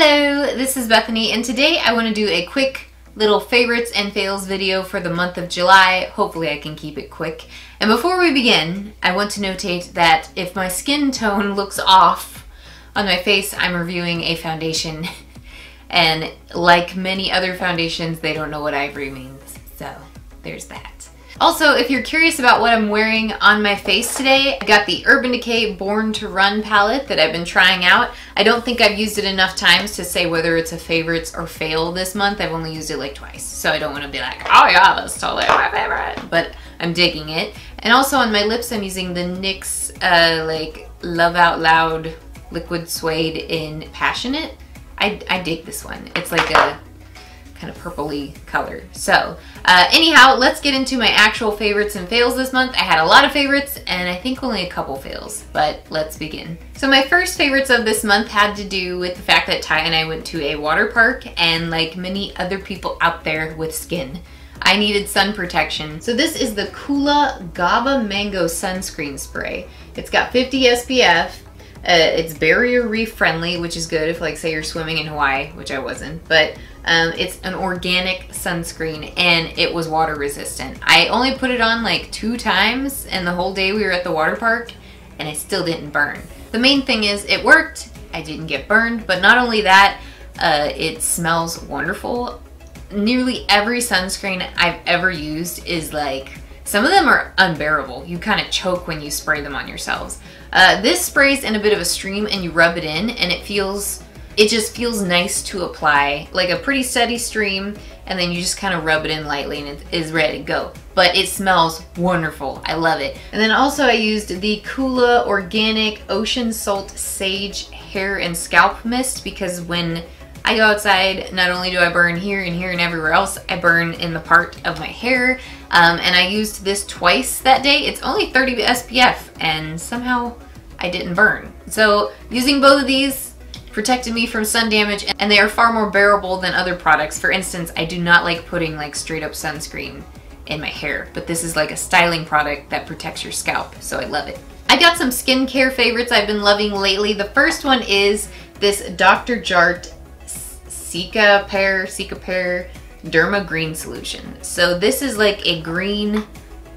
Hello, this is Bethany, and today I want to do a quick little favorites and fails video for the month of July. Hopefully I can keep it quick. And before we begin, I want to notate that if my skin tone looks off on my face, I'm reviewing a foundation. And like many other foundations, they don't know what ivory means. So there's that. Also, if you're curious about what I'm wearing on my face today, I got the Urban Decay Born to Run palette that I've been trying out. I don't think I've used it enough times to say whether it's a favorites or fail this month. I've only used it like twice, so I don't want to be like, oh yeah, that's totally my favorite. But I'm digging it. And also on my lips, I'm using the NYX like Love Out Loud Liquid Suede in Passionate. I dig this one. It's like a kind of purpley color. So anyhow, let's get into my actual favorites and fails this month. I had a lot of favorites and I think only a couple fails, but let's begin. So my first favorites of this month had to do with the fact that Ty and I went to a water park, and like many other people out there with skin, I needed sun protection. So this is the COOLA GABA Mango Sunscreen Spray. It's got 50 SPF. It's barrier reef friendly, which is good if, like, say you're swimming in Hawaii, which I wasn't, but it's an organic sunscreen and it was water resistant. I only put it on like 2 times and the whole day we were at the water park and it still didn't burn. The main thing is it worked, I didn't get burned, but not only that, it smells wonderful. Nearly every sunscreen I've ever used is like, some of them are unbearable. You kind of choke when you spray them on yourselves. This sprays in a bit of a stream and you rub it in and it just feels nice to apply, like a pretty steady stream, and then you just kind of rub it in lightly and it is ready to go. But it smells wonderful. I love it. And then also I used the COOLA Organic Ocean Salt Sage Hair and Scalp Mist, because when I go outside, not only do I burn here and everywhere else, I burn in the part of my hair. And I used this twice that day. It's only 30 SPF and somehow I didn't burn. So using both of these protected me from sun damage, and they are far more bearable than other products. For instance, I do not like putting like straight up sunscreen in my hair, but this is like a styling product that protects your scalp, so I love it. I got some skincare favorites I've been loving lately. The first one is this Dr. JART Cicapair Derma Green Solution. So this is like a green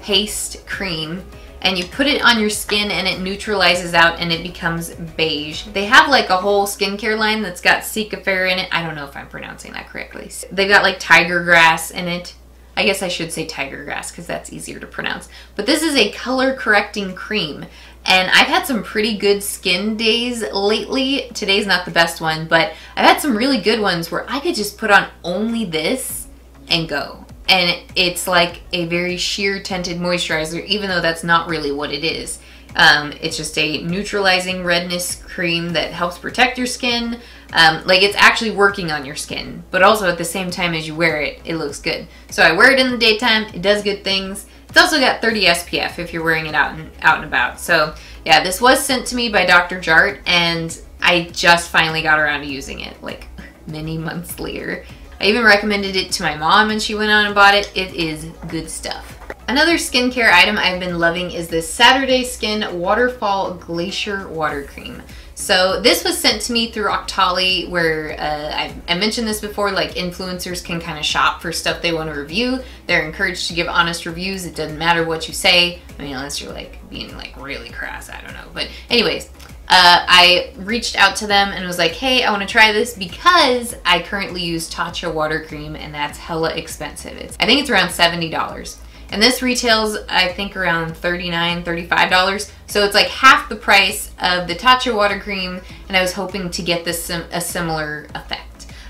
paste cream, and you put it on your skin and it neutralizes out and it becomes beige. They have like a whole skincare line that's got Cicapair in it. I don't know if I'm pronouncing that correctly. They've got like tiger grass in it. I guess I should say tiger grass because that's easier to pronounce. But this is a color correcting cream. And I've had some pretty good skin days lately. Today's not the best one, but I've had some really good ones where I could just put on only this and go. And it's like a very sheer tinted moisturizer, even though that's not really what it is. It's just a neutralizing redness cream that helps protect your skin. Like, it's actually working on your skin, but also at the same time as you wear it, it looks good. So I wear it in the daytime, it does good things. It's also got 30 SPF if you're wearing it out and about. So yeah, this was sent to me by Dr. JART, and I just finally got around to using it, like many months later. I even recommended it to my mom and she went on and bought it. It is good stuff. Another skincare item I've been loving is this Saturday Skin Waterfall Glacier Water Cream. So this was sent to me through Octoly, where I mentioned this before, like influencers can kind of shop for stuff they want to review. They're encouraged to give honest reviews. It doesn't matter what you say. I mean, unless you're like being like really crass, I don't know. But anyways, I reached out to them and was like, hey, I want to try this because I currently use Tatcha water cream and that's hella expensive. I think it's around $70. And this retails, I think, around $39, $35. So it's like half the price of the Tatcha water cream, and I was hoping to get this a similar effect.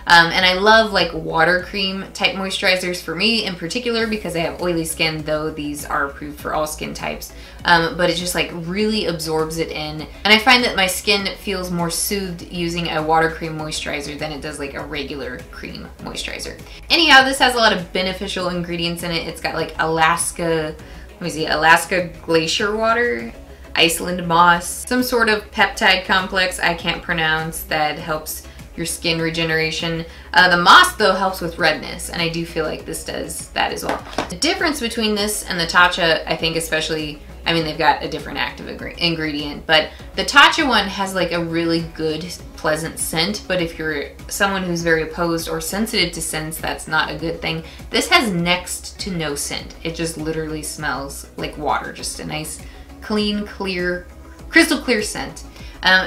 And I love like water cream type moisturizers for me in particular because I have oily skin, though these are approved for all skin types. But it just like really absorbs it in. And I find that my skin feels more soothed using a water cream moisturizer than it does like a regular cream moisturizer. Anyhow, this has a lot of beneficial ingredients in it. It's got like Alaska glacier water, Iceland moss, some sort of peptide complex I can't pronounce that helps your skin regeneration. The moss though helps with redness, and I do feel like this does that as well. The difference between this and the Tatcha, I think especially I mean, they've got a different active ingredient, but the Tatcha one has like a really good, pleasant scent, but if you're someone who's very opposed or sensitive to scents, that's not a good thing. This has next to no scent. It just literally smells like water, just a nice, clean, clear, crystal clear scent.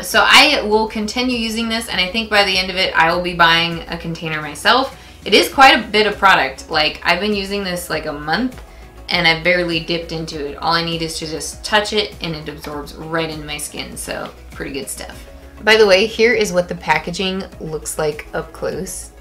So I will continue using this, and I think by the end of it, I will be buying a container myself. It is quite a bit of product. Like, I've been using this like a month, and I've barely dipped into it. All I need is to just touch it and it absorbs right into my skin, so pretty good stuff. By the way, here is what the packaging looks like up close.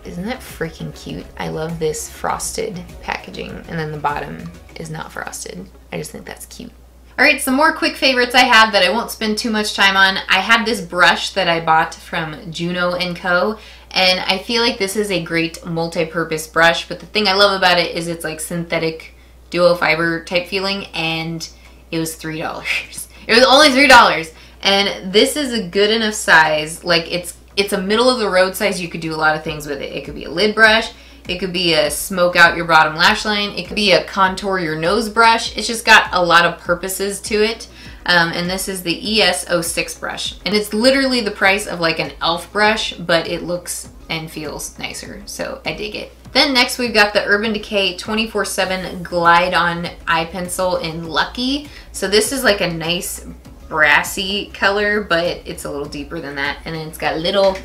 Isn't that freaking cute? I love this frosted packaging, and then the bottom is not frosted. I just think that's cute. Alright, some more quick favorites I have that I won't spend too much time on. I have this brush that I bought from Juno CO, and I feel like this is a great multi-purpose brush, but the thing I love about it is it's like synthetic duo fiber type feeling, and it was $3. It was only $3, and this is a good enough size. Like, it's a middle of the road size. You could do a lot of things with it. It could be a lid brush, it could be a smoke out your bottom lash line, it could be a contour your nose brush. It's just got a lot of purposes to it. And this is the ES06 brush. And it's literally the price of like an e.l.f. brush, but it looks and feels nicer, so I dig it. Then next we've got the Urban Decay 24/7 Glide On Eye Pencil in Lucky. So this is like a nice brassy color, but it's a little deeper than that. And then it's got little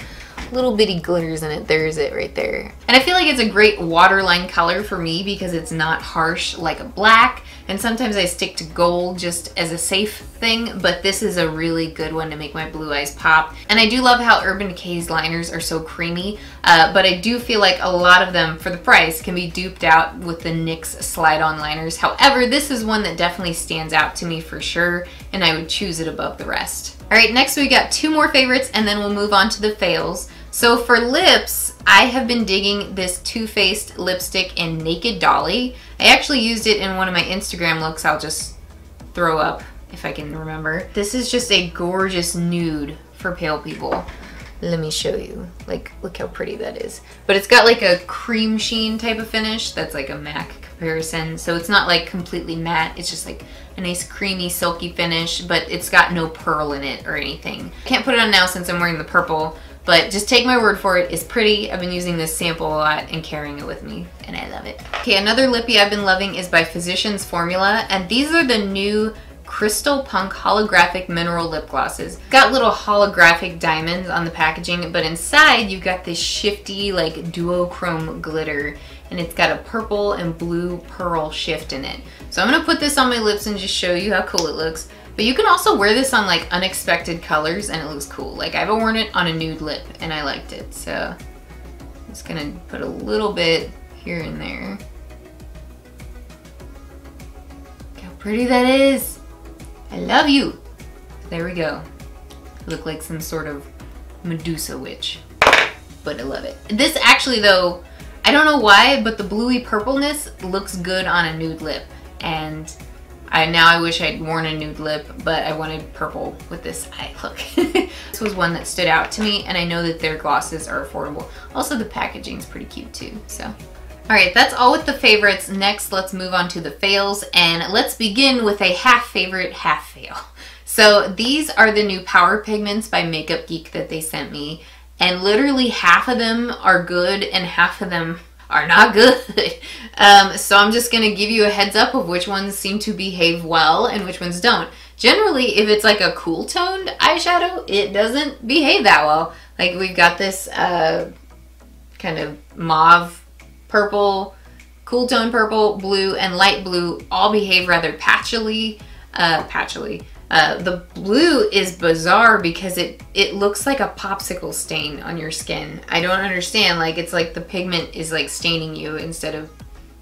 bitty glitters in it. There's it right there. And I feel like it's a great waterline color for me because it's not harsh like a black, and sometimes I stick to gold just as a safe thing, but this is a really good one to make my blue eyes pop. And I do love how Urban Decay's liners are so creamy, but I do feel like a lot of them, for the price, can be duped out with the NYX slide-on liners. However, this is one that definitely stands out to me for sure, and I would choose it above the rest. Alright, next we got two more favorites, and then we'll move on to the fails. So for lips, I have been digging this Too Faced lipstick in Naked Dolly. I actually used it in one of my Instagram looks. I'll just throw up if I can remember. This is just a gorgeous nude for pale people. Let me show you. Like, look how pretty that is. But it's got like a cream sheen type of finish that's like a MAC comparison. So it's not like completely matte. It's just like a nice creamy silky finish, but it's got no pearl in it or anything. I can't put it on now since I'm wearing the purple, but just take my word for it, it's pretty. I've been using this sample a lot and carrying it with me, and I love it. Okay, another lippy I've been loving is by Physicians Formula, and these are the new Crystal Punk Holographic Mineral Lip Glosses. Got little holographic diamonds on the packaging, but inside you've got this shifty, like, duochrome glitter, and it's got a purple and blue pearl shift in it. So I'm gonna put this on my lips and just show you how cool it looks. But you can also wear this on like unexpected colors and it looks cool. Like, I've worn it on a nude lip and I liked it. So I'm just gonna put a little bit here and there. Look how pretty that is. I love you. There we go. I look like some sort of Medusa witch, but I love it. This actually though, I don't know why, but the bluey purpleness looks good on a nude lip. And now I wish I'd worn a nude lip, but I wanted purple with this eye look. This was one that stood out to me, and I know that their glosses are affordable. Also, the packaging's pretty cute too, so. All right, that's all with the favorites. Next, let's move on to the fails, and let's begin with a half favorite, half fail. So these are the new Power Pigments by Makeup Geek that they sent me, and literally half of them are good and half of them are not good. So I'm just gonna give you a heads up of which ones seem to behave well and which ones don't. Generally, if it's like a cool toned eyeshadow, it doesn't behave that well. Like, we've got this kind of mauve purple, cool tone purple, blue, and light blue all behave rather patchily. The blue is bizarre because it looks like a popsicle stain on your skin. I don't understand. Like, it's like the pigment is like staining you instead of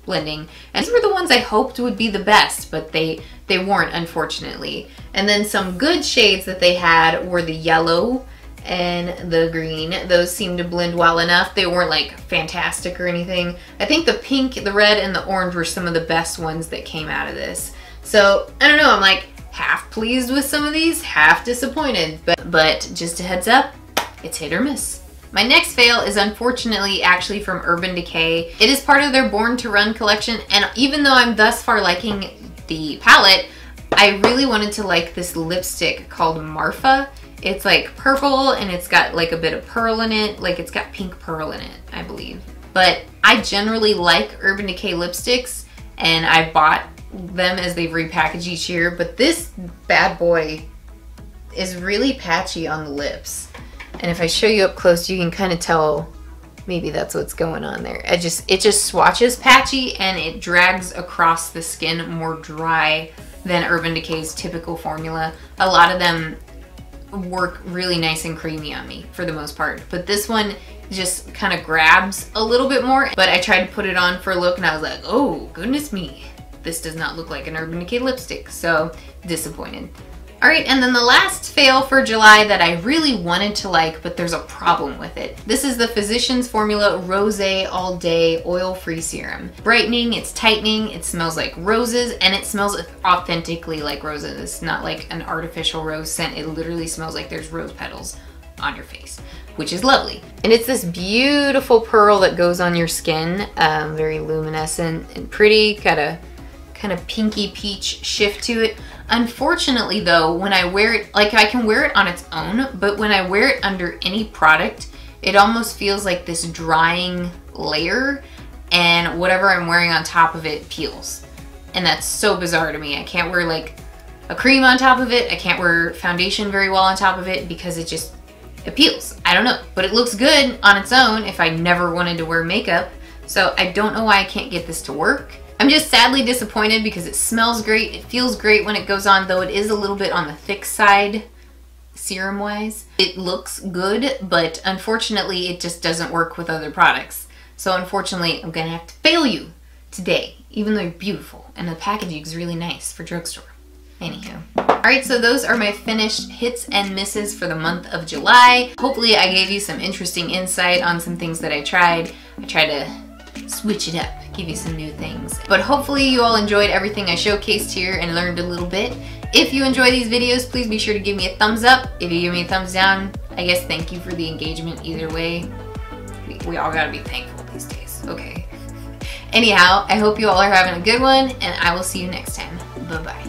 blending. And these were the ones I hoped would be the best, but they weren't, unfortunately. And then some good shades that they had were the yellow and the green. Those seemed to blend well enough. They weren't like fantastic or anything. I think the pink, the red, and the orange were some of the best ones that came out of this. So I don't know, I'm like half pleased with some of these, half disappointed, but just a heads up, it's hit or miss. My next fail is unfortunately actually from Urban Decay. It is part of their Born to Run collection, and even though I'm thus far liking the palette, I really wanted to like this lipstick called MARFA. It's like purple and it's got like a bit of pearl in it. Like it's got pink pearl in it, I believe. But I generally like Urban Decay lipsticks and I bought them as they've repackaged each year. But this bad boy is really patchy on the lips. And if I show you up close, you can kind of tell maybe that's what's going on there. It just swatches patchy and it drags across the skin more dry than Urban Decay's typical formula. A lot of them work really nice and creamy on me for the most part, but this one just kind of grabs a little bit more. But I tried to put it on for a look and I was like, oh goodness me, this does not look like an Urban Decay lipstick, so disappointed. Alright, and then the last fail for July that I really wanted to like, but there's a problem with it. This is the Physicians Formula Rosé All Day Oil-Free Serum. Brightening, it's tightening, it smells like roses, and it smells authentically like roses. It's not like an artificial rose scent. It literally smells like there's rose petals on your face, which is lovely. And it's this beautiful pearl that goes on your skin, very luminescent and pretty, got a kind of pinky peach shift to it. Unfortunately though, when I wear it, like I can wear it on its own, but when I wear it under any product, it almost feels like this drying layer and whatever I'm wearing on top of it peels. And that's so bizarre to me. I can't wear like a cream on top of it. I can't wear foundation very well on top of it because it peels. I don't know, but it looks good on its own if I never wanted to wear makeup. So I don't know why I can't get this to work. I'm just sadly disappointed because it smells great, it feels great when it goes on, though it is a little bit on the thick side serum-wise. It looks good, but unfortunately it just doesn't work with other products. So unfortunately, I'm gonna have to fail you today, even though you're beautiful and the packaging is really nice for drugstore. Anywho. Alright, so those are my finished hits and misses for the month of July. Hopefully I gave you some interesting insight on some things that I tried. I tried to switch it up, give you some new things. But hopefully you all enjoyed everything I showcased here and learned a little bit. If you enjoy these videos, please be sure to give me a thumbs up. If you give me a thumbs down, I guess thank you for the engagement either way. We all gotta be thankful these days, okay? Anyhow, I hope you all are having a good one and I will see you next time. Bye-bye.